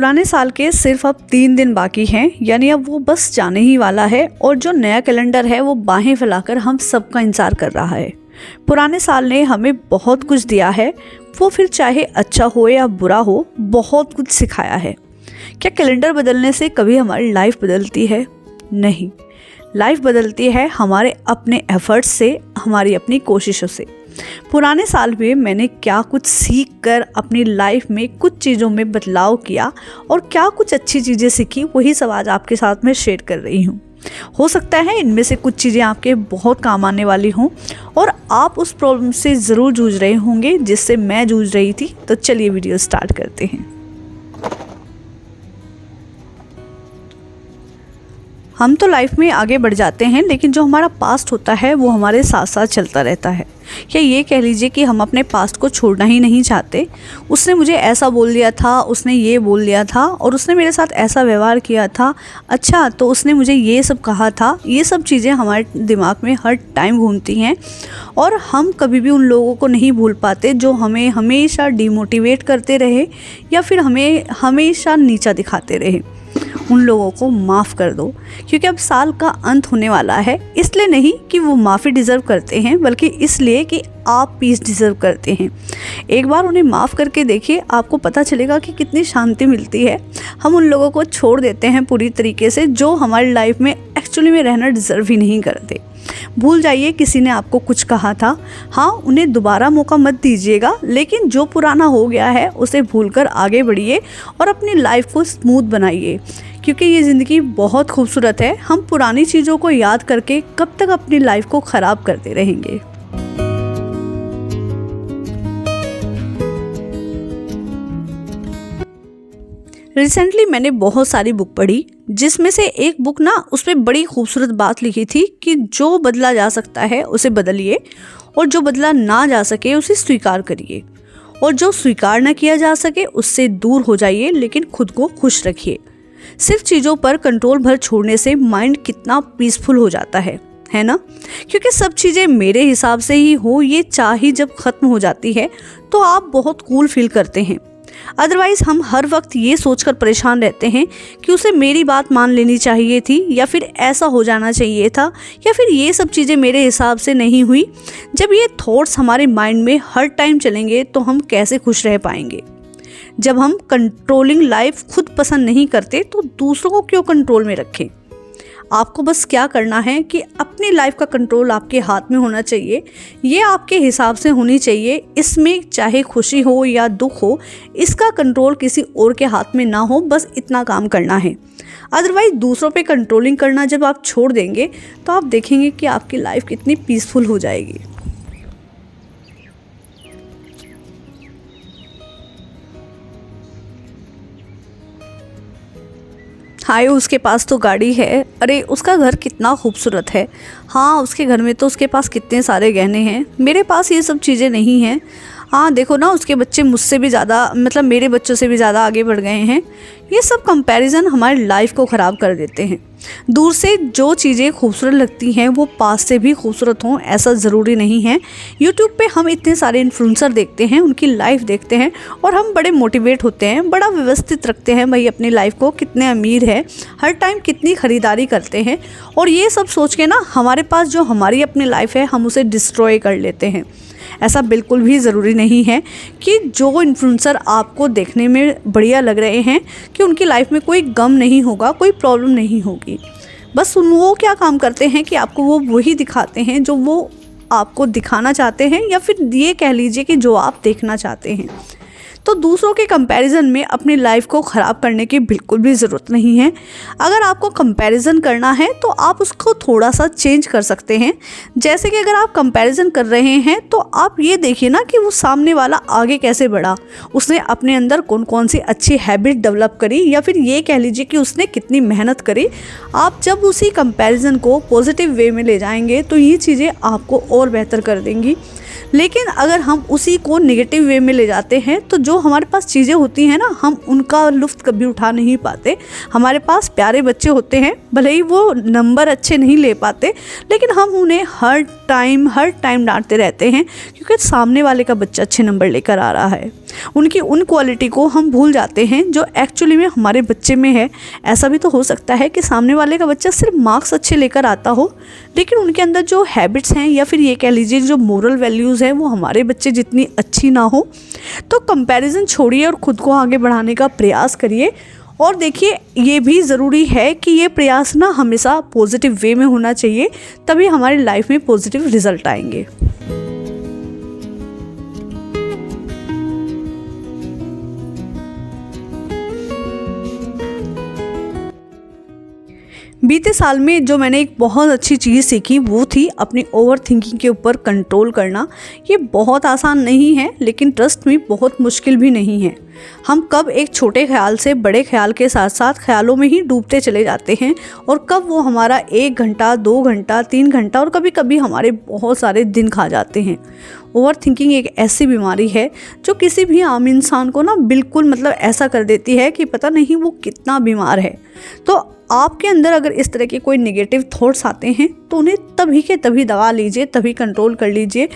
पुराने साल के सिर्फ अब 3 दिन बाकी हैं, यानी अब वो बस जाने ही वाला है और जो नया कैलेंडर है वो बाहें फैलाकर हम सबका इंतज़ार कर रहा है। पुराने साल ने हमें बहुत कुछ दिया है, वो फिर चाहे अच्छा हो या बुरा हो, बहुत कुछ सिखाया है। क्या कैलेंडर बदलने से कभी हमारी लाइफ बदलती है? नहीं, लाइफ बदलती है हमारे अपने एफर्ट्स से, हमारी अपनी कोशिशों से। पुराने साल में मैंने क्या कुछ सीख कर अपनी लाइफ में कुछ चीज़ों में बदलाव किया और क्या कुछ अच्छी चीज़ें सीखी, वही सब आज आपके साथ में शेयर कर रही हूँ। हो सकता है इनमें से कुछ चीज़ें आपके बहुत काम आने वाली हों और आप उस प्रॉब्लम से ज़रूर जूझ रहे होंगे जिससे मैं जूझ रही थी। तो चलिए वीडियो स्टार्ट करते हैं। हम तो लाइफ में आगे बढ़ जाते हैं, लेकिन जो हमारा पास्ट होता है वो हमारे साथ साथ चलता रहता है। या ये कह लीजिए कि हम अपने पास्ट को छोड़ना ही नहीं चाहते। उसने मुझे ऐसा बोल दिया था, उसने ये बोल दिया था और उसने मेरे साथ ऐसा व्यवहार किया था, अच्छा तो उसने मुझे ये सब कहा था। ये सब चीज़ें हमारे दिमाग में हर टाइम घूमती हैं और हम कभी भी उन लोगों को नहीं भूल पाते जो हमें हमेशा डिमोटिवेट करते रहे या फिर हमें हमेशा नीचा दिखाते रहे। उन लोगों को माफ़ कर दो, क्योंकि अब साल का अंत होने वाला है। इसलिए नहीं कि वो माफ़ी डिज़र्व करते हैं, बल्कि इसलिए कि आप पीस डिज़र्व करते हैं। एक बार उन्हें माफ़ करके देखिए, आपको पता चलेगा कि कितनी शांति मिलती है। हम उन लोगों को छोड़ देते हैं पूरी तरीके से जो हमारी लाइफ में एक्चुअली में रहना डिज़र्व ही नहीं करते। भूल जाइए किसी ने आपको कुछ कहा था, हाँ उन्हें दोबारा मौका मत दीजिएगा, लेकिन जो पुराना हो गया है उसे भूलकर आगे बढ़िए और अपनी लाइफ को स्मूथ बनाइए, क्योंकि ये ज़िंदगी बहुत खूबसूरत है। हम पुरानी चीज़ों को याद करके कब तक अपनी लाइफ को ख़राब करते रहेंगे। रिसेंटली मैंने बहुत सारी बुक पढ़ी, जिसमें से एक बुक ना उस पर बड़ी खूबसूरत बात लिखी थी कि जो बदला जा सकता है उसे बदलिए और जो बदला ना जा सके उसे स्वीकार करिए और जो स्वीकार ना किया जा सके उससे दूर हो जाइए, लेकिन खुद को खुश रखिए। सिर्फ चीज़ों पर कंट्रोल भर छोड़ने से माइंड कितना पीसफुल हो जाता है ना? क्योंकि सब चीज़ें मेरे हिसाब से ही हो, ये चाह जब ख़त्म हो जाती है तो आप बहुत कूल फील करते हैं। अदरवाइज़ हम हर वक्त ये सोचकर परेशान रहते हैं कि उसे मेरी बात मान लेनी चाहिए थी, या फिर ऐसा हो जाना चाहिए था, या फिर ये सब चीज़ें मेरे हिसाब से नहीं हुई। जब ये थॉट्स हमारे माइंड में हर टाइम चलेंगे तो हम कैसे खुश रह पाएंगे? जब हम कंट्रोलिंग लाइफ खुद पसंद नहीं करते तो दूसरों को क्यों कंट्रोल में रखें? आपको बस क्या करना है कि अपनी लाइफ का कंट्रोल आपके हाथ में होना चाहिए। ये आपके हिसाब से होनी चाहिए। इसमें चाहे खुशी हो या दुख हो, इसका कंट्रोल किसी और के हाथ में ना हो, बस इतना काम करना है। अदरवाइज दूसरों पे कंट्रोलिंग करना जब आप छोड़ देंगे तो आप देखेंगे कि आपकी लाइफ कितनी पीसफुल हो जाएगी। हाय, उसके पास तो गाड़ी है, अरे उसका घर कितना खूबसूरत है, हाँ उसके घर में तो उसके पास कितने सारे गहने हैं, मेरे पास ये सब चीज़ें नहीं हैं। हाँ देखो ना, उसके बच्चे मुझसे भी ज़्यादा, मतलब मेरे बच्चों से भी ज़्यादा आगे बढ़ गए हैं। ये सब कंपैरिजन हमारी लाइफ को ख़राब कर देते हैं। दूर से जो चीज़ें खूबसूरत लगती हैं वो पास से भी खूबसूरत हों, ऐसा ज़रूरी नहीं है। यूट्यूब पे हम इतने सारे इन्फ्लुएंसर देखते हैं, उनकी लाइफ देखते हैं और हम बड़े मोटिवेट होते हैं, बड़ा व्यवस्थित रखते हैं भाई अपनी लाइफ को, कितने अमीर है, हर टाइम कितनी ख़रीदारी करते हैं, और ये सब सोच के ना हमारे पास जो हमारी अपनी लाइफ है हम उसे डिस्ट्रॉय कर लेते हैं। ऐसा बिल्कुल भी ज़रूरी नहीं है कि जो इन्फ्लुएंसर आपको देखने में बढ़िया लग रहे हैं कि उनकी लाइफ में कोई गम नहीं होगा, कोई प्रॉब्लम नहीं होगी। बस वो क्या काम करते हैं कि आपको वो वही दिखाते हैं जो वो आपको दिखाना चाहते हैं, या फिर ये कह लीजिए कि जो आप देखना चाहते हैं। तो दूसरों के कंपैरिजन में अपनी लाइफ को ख़राब करने की बिल्कुल भी ज़रूरत नहीं है। अगर आपको कंपैरिजन करना है तो आप उसको थोड़ा सा चेंज कर सकते हैं। जैसे कि अगर आप कंपैरिजन कर रहे हैं तो आप ये देखिए ना कि वो सामने वाला आगे कैसे बढ़ा, उसने अपने अंदर कौन कौन सी अच्छी हैबिट डेवलप करी, या फिर ये कह लीजिए कि उसने कितनी मेहनत करी। आप जब उसी कंपैरिजन को पॉजिटिव वे में ले जाएंगे तो ये चीज़ें आपको और बेहतर कर देंगी। लेकिन अगर हम उसी को नेगेटिव वे में ले जाते हैं तो जो हमारे पास चीज़ें होती हैं ना, हम उनका लुत्फ़ कभी उठा नहीं पाते। हमारे पास प्यारे बच्चे होते हैं, भले ही वो नंबर अच्छे नहीं ले पाते, लेकिन हम उन्हें हर टाइम डांटते रहते हैं क्योंकि सामने वाले का बच्चा अच्छे नंबर लेकर आ रहा है। उनकी उन क्वालिटी को हम भूल जाते हैं जो एक्चुअली में हमारे बच्चे में है। ऐसा भी तो हो सकता है कि सामने वाले का बच्चा सिर्फ मार्क्स अच्छे लेकर आता हो, लेकिन उनके अंदर जो हैबिट्स हैं या फिर ये कह लीजिए जो मोरल वैल्यूज़ हैं वो हमारे बच्चे जितनी अच्छी ना हो। तो कंपैरिजन छोड़िए और ख़ुद को आगे बढ़ाने का प्रयास करिए। और देखिए, ये भी ज़रूरी है कि ये प्रयास ना हमेशा पॉजिटिव वे में होना चाहिए, तभी हमारी लाइफ में पॉजिटिव रिजल्ट आएंगे। बीते साल में जो मैंने एक बहुत अच्छी चीज़ सीखी वो थी अपनी ओवर थिंकिंग के ऊपर कंट्रोल करना। ये बहुत आसान नहीं है, लेकिन ट्रस्ट में बहुत मुश्किल भी नहीं है। हम कब एक छोटे ख्याल से बड़े ख्याल के साथ साथ ख्यालों में ही डूबते चले जाते हैं, और कब वो हमारा 1 घंटा 2 घंटा 3 घंटा और कभी कभी हमारे बहुत सारे दिन खा जाते हैं। ओवर थिंकिंग एक ऐसी बीमारी है जो किसी भी आम इंसान को ना बिल्कुल ऐसा कर देती है कि पता नहीं वो कितना बीमार है। तो आपके अंदर अगर इस तरह के कोई नेगेटिव थॉट्स आते हैं तो उन्हें तभी के तभी दबा लीजिए, तभी कंट्रोल कर लीजिए।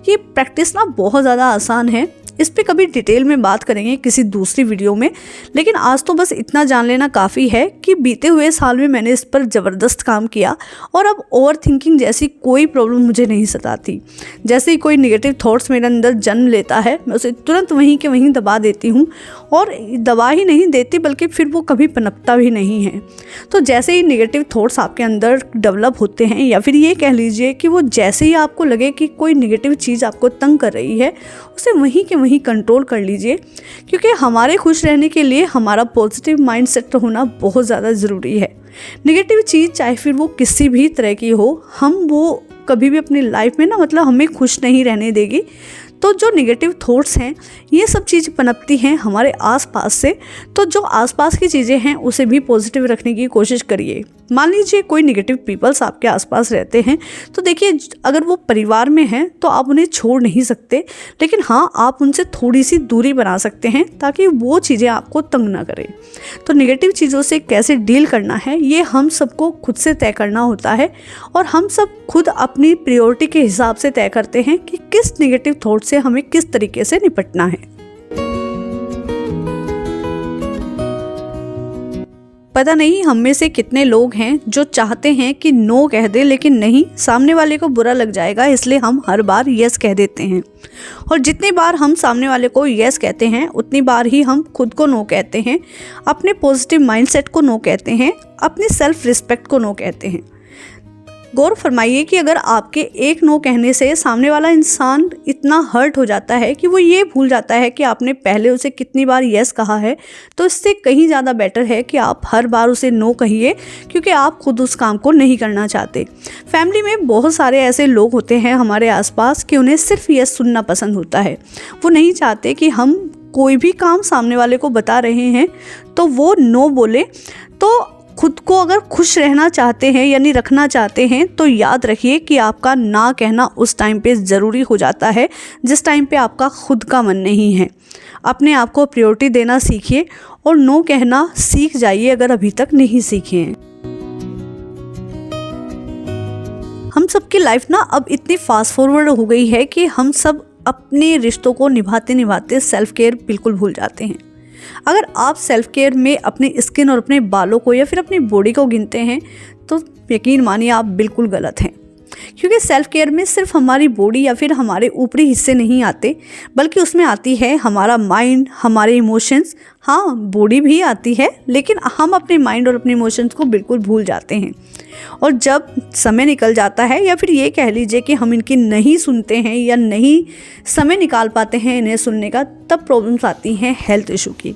ये प्रैक्टिस ना बहुत ज़्यादा आसान है। इस पे कभी डिटेल में बात करेंगे किसी दूसरी वीडियो में, लेकिन आज तो बस इतना जान लेना काफ़ी है कि बीते हुए साल में मैंने इस पर ज़बरदस्त काम किया और अब ओवर थिंकिंग जैसी कोई प्रॉब्लम मुझे नहीं सताती। जैसे ही कोई नेगेटिव थॉट्स मेरे अंदर जन्म लेता है, मैं उसे तुरंत वहीं के वहीं दबा देती हूँ, और दबा ही नहीं देती बल्कि फिर वो कभी पनपता भी नहीं है। तो जैसे ही नेगेटिव थॉट्स आपके अंदर डेवलप होते हैं, या फिर ये कह लीजिए कि वो जैसे ही आपको लगे कि कोई नेगेटिव चीज़ आपको तंग कर रही है, उसे वहीं के वहीं कंट्रोल कर लीजिए, क्योंकि हमारे खुश रहने के लिए हमारा पॉजिटिव माइंडसेट होना बहुत ज़्यादा ज़रूरी है। नेगेटिव चीज़ चाहे फिर वो किसी भी तरह की हो, हम वो कभी भी अपनी लाइफ में ना हमें खुश नहीं रहने देगी। तो जो नेगेटिव थॉट्स हैं ये सब चीज़ पनपती हैं हमारे आसपास से। तो जो आसपास की चीज़ें हैं उसे भी पॉजिटिव रखने की कोशिश करिए। मान लीजिए कोई नेगेटिव पीपल्स आपके आसपास रहते हैं, तो देखिए अगर वो परिवार में हैं तो आप उन्हें छोड़ नहीं सकते, लेकिन हाँ आप उनसे थोड़ी सी दूरी बना सकते हैं ताकि वो चीज़ें आपको तंग ना करें। तो नेगेटिव चीज़ों से कैसे डील करना है ये हम सबको खुद से तय करना होता है, और हम सब खुद अपनी प्रायोरिटी के हिसाब से तय करते हैं कि किस नेगेटिव थॉट से हमें किस तरीके से निपटना है। पता नहीं हम में से कितने लोग हैं जो चाहते हैं कि नो कह दे, लेकिन नहीं, सामने वाले को बुरा लग जाएगा इसलिए हम हर बार यस कह देते हैं। और जितनी बार हम सामने वाले को यस कहते हैं उतनी बार ही हम खुद को नो कहते हैं, अपने पॉजिटिव माइंडसेट को नो कहते हैं, अपनी सेल्फ रिस्पेक्ट को नो कहते हैं। गौर फरमाइए कि अगर आपके एक नो कहने से सामने वाला इंसान इतना हर्ट हो जाता है कि वो ये भूल जाता है कि आपने पहले उसे कितनी बार यस कहा है, तो इससे कहीं ज़्यादा बेटर है कि आप हर बार उसे नो कहिए, क्योंकि आप खुद उस काम को नहीं करना चाहते। फैमिली में बहुत सारे ऐसे लोग होते हैं हमारे आसपास कि उन्हें सिर्फ यस सुनना पसंद होता है। वो नहीं चाहते कि हम कोई भी काम सामने वाले को बता रहे हैं तो वो नो बोले। तो खुद को अगर खुश रहना चाहते हैं यानी रखना चाहते हैं तो याद रखिए कि आपका ना कहना उस टाइम पे ज़रूरी हो जाता है जिस टाइम पे आपका खुद का मन नहीं है। अपने आप को प्रायोरिटी देना सीखिए और नो कहना सीख जाइए अगर अभी तक नहीं सीखे हैं। हम सबकी लाइफ ना अब इतनी फास्ट फॉरवर्ड हो गई है कि हम सब अपने रिश्तों को निभाते निभाते सेल्फ केयर बिल्कुल भूल जाते हैं। अगर आप सेल्फ केयर में अपने स्किन और अपने बालों को या फिर अपनी बॉडी को गिनते हैं तो यकीन मानिए आप बिल्कुल गलत हैं, क्योंकि सेल्फ केयर में सिर्फ हमारी बॉडी या फिर हमारे ऊपरी हिस्से नहीं आते, बल्कि उसमें आती है हमारा माइंड, हमारे इमोशंस। हाँ, बॉडी भी आती है, लेकिन हम अपने माइंड और अपने इमोशंस को बिल्कुल भूल जाते हैं। और जब समय निकल जाता है या फिर ये कह लीजिए कि हम इनकी नहीं सुनते हैं या नहीं समय निकाल पाते हैं इन्हें सुनने का, तब प्रॉब्लम्स आती हैं हेल्थ इशू की।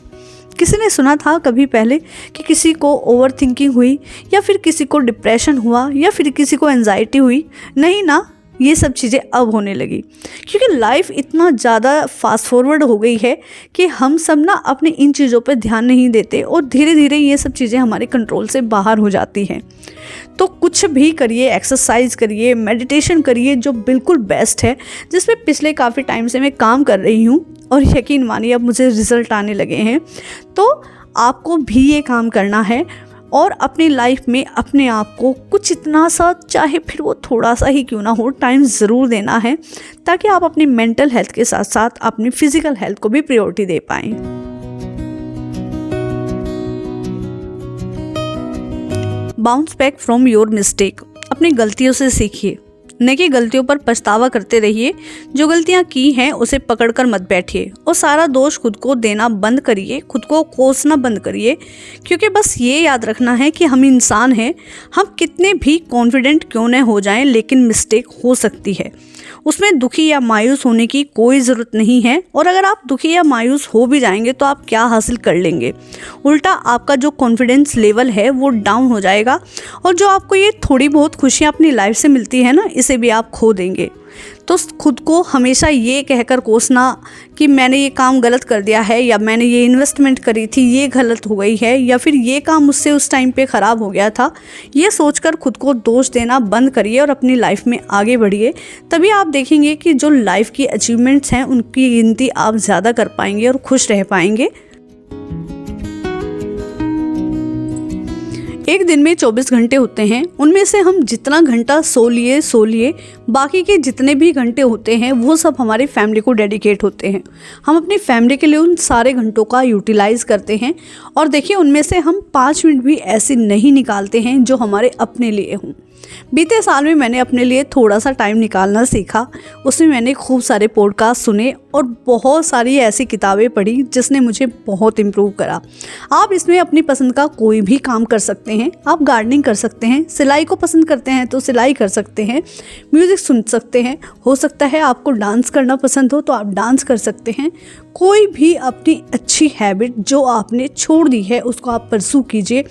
किसी ने सुना था कभी पहले कि किसी को ओवर थिंकिंग हुई या फिर किसी को डिप्रेशन हुआ या फिर किसी को एंजाइटी हुई? नहीं ना, ये सब चीज़ें अब होने लगी, क्योंकि लाइफ इतना ज़्यादा फास्ट फॉरवर्ड हो गई है कि हम सब ना अपने इन चीज़ों पर ध्यान नहीं देते और धीरे धीरे ये सब चीज़ें हमारे कंट्रोल से बाहर हो जाती हैं। तो कुछ भी करिए, एक्सरसाइज करिए, मेडिटेशन करिए, जो बिल्कुल बेस्ट है, जिसमें पिछले काफ़ी टाइम से मैं काम कर रही हूँ और यकीन मानिए अब मुझे रिज़ल्ट आने लगे हैं। तो आपको भी ये काम करना है और अपनी लाइफ में अपने आप को कुछ इतना सा, चाहे फिर वो थोड़ा सा ही क्यों ना हो, टाइम ज़रूर देना है, ताकि आप अपनी मेंटल हेल्थ के साथ साथ अपनी फिजिकल हेल्थ को भी प्रायोरिटी दे पाएँ। Bounce back from your mistake. अपनी गलतियों से सीखिए, न कि गलतियों पर पछतावा करते रहिए। जो गलतियां की हैं उसे पकड़कर मत बैठिए और सारा दोष खुद को देना बंद करिए, खुद को कोसना बंद करिए। क्योंकि बस ये याद रखना है कि हम इंसान हैं, हम कितने भी कॉन्फिडेंट क्यों न हो जाएं, लेकिन मिस्टेक हो सकती है। उसमें दुखी या मायूस होने की कोई ज़रूरत नहीं है। और अगर आप दुखी या मायूस हो भी जाएंगे तो आप क्या हासिल कर लेंगे? उल्टा आपका जो कॉन्फिडेंस लेवल है वो डाउन हो जाएगा, और जो आपको ये थोड़ी बहुत खुशियाँ अपनी लाइफ से मिलती है ना, इसे भी आप खो देंगे। तो खुद को हमेशा ये कहकर कोसना कि मैंने ये काम गलत कर दिया है, या मैंने ये इन्वेस्टमेंट करी थी ये गलत हो गई है, या फिर ये काम मुझसे उस टाइम पे ख़राब हो गया था, ये सोचकर खुद को दोष देना बंद करिए और अपनी लाइफ में आगे बढ़िए। तभी आप देखेंगे कि जो लाइफ की अचीवमेंट्स हैं उनकी गिनती आप ज़्यादा कर पाएंगे और खुश रह पाएंगे। एक दिन में 24 घंटे होते हैं, उनमें से हम जितना घंटा सो लिए, बाकी के जितने भी घंटे होते हैं वो सब हमारी फैमिली को डेडिकेट होते हैं। हम अपनी फैमिली के लिए उन सारे घंटों का यूटिलाइज़ करते हैं। और देखिए, उनमें से हम 5 मिनट भी ऐसे नहीं निकालते हैं जो हमारे अपने लिए हों। बीते साल में मैंने अपने लिए थोड़ा सा टाइम निकालना सीखा। उसमें मैंने खूब सारे पॉडकास्ट सुने और बहुत सारी ऐसी किताबें पढ़ी जिसने मुझे बहुत इम्प्रूव करा। आप इसमें अपनी पसंद का कोई भी काम कर सकते हैं। आप गार्डनिंग कर सकते हैं, सिलाई को पसंद करते हैं तो सिलाई कर सकते हैं, म्यूज़िक सुन सकते हैं, हो सकता है आपको डांस करना पसंद हो तो आप डांस कर सकते हैं। कोई भी अपनी अच्छी हैबिट जो आपने छोड़ दी है उसको आप परसू कीजिए,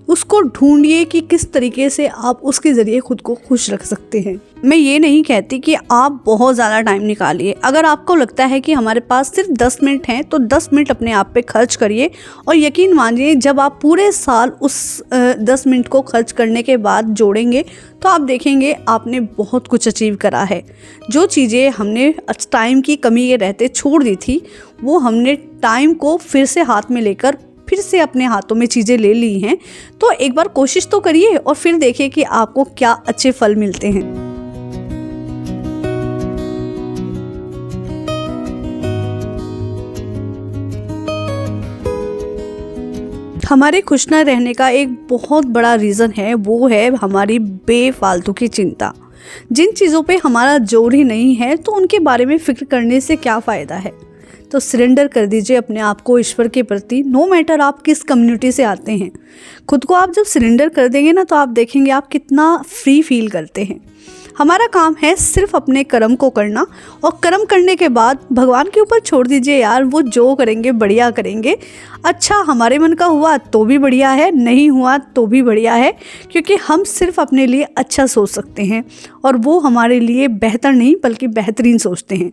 उसको ढूंढिए कि किस तरीके से आप उसके ज़रिए खुद को खुश रख सकते हैं। मैं ये नहीं कहती कि आप बहुत ज़्यादा टाइम निकालिए। अगर आपको लगता है कि हमारे पास सिर्फ 10 मिनट हैं तो 10 मिनट अपने आप पे खर्च करिए, और यकीन मानिए जब आप पूरे साल उस 10 मिनट को खर्च करने के बाद जोड़ेंगे तो आप देखेंगे आपने बहुत कुछ अचीव करा है। जो चीज़ें हमने टाइम की कमी के रहते छोड़ दी थी, वो हमने टाइम को फिर से हाथ में लेकर फिर से अपने हाथों में चीज़ें ले ली हैं। तो एक बार कोशिश तो करिए और फिर देखिए कि आपको क्या अच्छे फल मिलते हैं। हमारे खुश न रहने का एक बहुत बड़ा रीज़न है, वो है हमारी बेफालतू की चिंता। जिन चीज़ों पे हमारा जोर ही नहीं है तो उनके बारे में फ़िक्र करने से क्या फ़ायदा है। तो सरेंडर कर दीजिए अपने आप को ईश्वर के प्रति, नो मैटर आप किस कम्युनिटी से आते हैं। खुद को आप जब सरेंडर कर देंगे ना तो आप देखेंगे आप कितना फ्री फील करते हैं। हमारा काम है सिर्फ अपने कर्म को करना, और कर्म करने के बाद भगवान के ऊपर छोड़ दीजिए यार, वो जो करेंगे बढ़िया करेंगे। अच्छा हमारे मन का हुआ तो भी बढ़िया है, नहीं हुआ तो भी बढ़िया है, क्योंकि हम सिर्फ अपने लिए अच्छा सोच सकते हैं और वो हमारे लिए बेहतर नहीं बल्कि बेहतरीन सोचते हैं।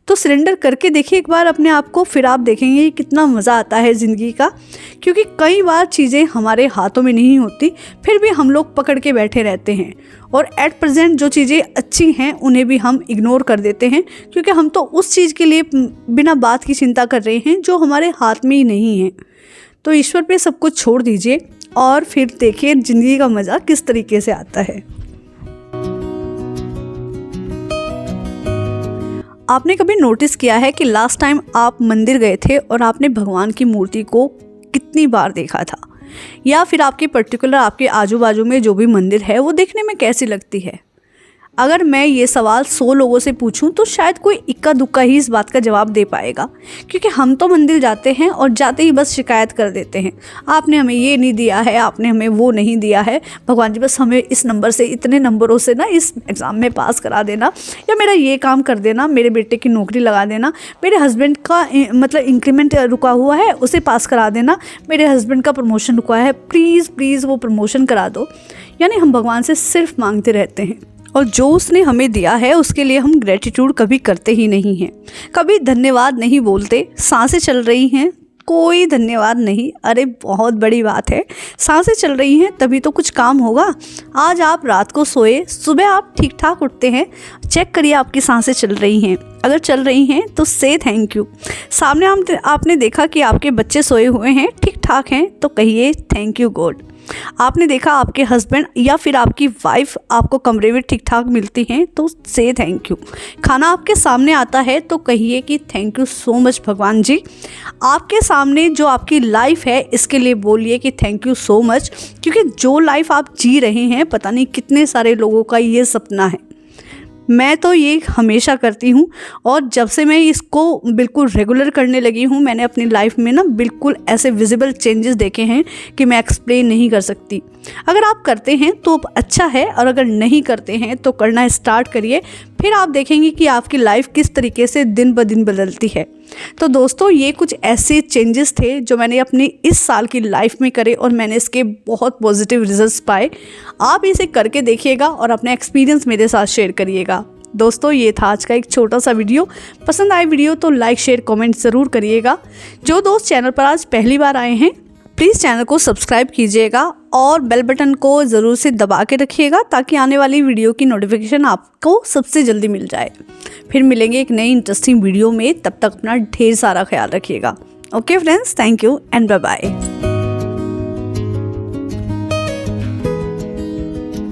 तो सरेंडर करके देखिए एक बार अपने आप को, फिर आप देखेंगे कितना मज़ा आता है ज़िंदगी का। क्योंकि कई बार चीज़ें हमारे हाथों में नहीं होती, फिर भी हम लोग पकड़ के बैठे रहते हैं, और एट प्रेजेंट जो चीज़ें अच्छी हैं उन्हें भी हम इग्नोर कर देते हैं, क्योंकि हम तो उस चीज़ के लिए बिना बात की चिंता कर रहे हैं जो हमारे हाथ में ही नहीं है। तो ईश्वर पे सब कुछ छोड़ दीजिए और फिर देखिए ज़िंदगी का मज़ा किस तरीके से आता है। आपने कभी नोटिस किया है कि लास्ट टाइम आप मंदिर गए थे और आपने भगवान की मूर्ति को कितनी बार देखा था, या फिर आपके पर्टिकुलर आपके आजू बाजू में जो भी मंदिर है वो देखने में कैसी लगती है? अगर मैं ये सवाल 100 लोगों से पूछूं तो शायद कोई इक्का दुक्का ही इस बात का जवाब दे पाएगा, क्योंकि हम तो मंदिर जाते हैं और जाते ही बस शिकायत कर देते हैं, आपने हमें ये नहीं दिया है, आपने हमें वो नहीं दिया है, भगवान जी बस हमें इस नंबर से, इतने नंबरों से ना इस एग्ज़ाम में पास करा देना, या मेरा ये काम कर देना, मेरे बेटे की नौकरी लगा देना, मेरे हस्बैंड का मतलब इंक्रीमेंट रुका हुआ है उसे पास करा देना, मेरे हस्बैंड का प्रमोशन रुका है, प्लीज़ प्लीज़ वो प्रमोशन करा दो। यानी हम भगवान से सिर्फ मांगते रहते हैं, और जो उसने हमें दिया है उसके लिए हम ग्रेटिट्यूड कभी करते ही नहीं हैं, कभी धन्यवाद नहीं बोलते। सांसें चल रही हैं, कोई धन्यवाद नहीं, अरे बहुत बड़ी बात है, सांसें चल रही हैं तभी तो कुछ काम होगा। आज आप रात को सोए, सुबह आप ठीक ठाक उठते हैं, चेक करिए आपकी सांसें चल रही हैं, अगर चल रही हैं तो से थैंक यू। सामने आपने देखा कि आपके बच्चे सोए हुए हैं, ठीक ठाक हैं, तो कहिए थैंक यू गॉड। आपने देखा आपके हस्बैंड या फिर आपकी वाइफ आपको कमरे में ठीक ठाक मिलती हैं तो से थैंक यू। खाना आपके सामने आता है तो कहिए कि थैंक यू सो मच भगवान जी। आपके सामने जो आपकी लाइफ है इसके लिए बोलिए कि थैंक यू सो मच, क्योंकि जो लाइफ आप जी रहे हैं पता नहीं कितने सारे लोगों का ये सपना है। मैं तो ये हमेशा करती हूँ और जब से मैं इसको बिल्कुल रेगुलर करने लगी हूँ मैंने अपनी लाइफ में ना बिल्कुल ऐसे विजिबल चेंजेस देखे हैं कि मैं एक्सप्लेन नहीं कर सकती। अगर आप करते हैं तो अच्छा है और अगर नहीं करते हैं तो करना स्टार्ट करिए, फिर आप देखेंगे कि आपकी लाइफ किस तरीके से दिन ब दिन बदलती है। तो दोस्तों ये कुछ ऐसे चेंजेस थे जो मैंने अपनी इस साल की लाइफ में करे और मैंने इसके बहुत पॉजिटिव रिजल्ट्स पाए। आप इसे करके देखिएगा और अपना एक्सपीरियंस मेरे साथ शेयर करिएगा। दोस्तों ये था आज का एक छोटा सा वीडियो। पसंद आए वीडियो तो लाइक शेयर कमेंट ज़रूर करिएगा। जो दोस्त चैनल पर आज पहली बार आए हैं प्लीज़ चैनल को सब्सक्राइब कीजिएगा और बेल बटन को ज़रूर से दबा के रखिएगा ताकि आने वाली वीडियो की नोटिफिकेशन आपको सबसे जल्दी मिल जाए। फिर मिलेंगे एक नई इंटरेस्टिंग वीडियो में, तब तक अपना ढेर सारा ख्याल रखिएगा। Okay friends, thank you and bye bye.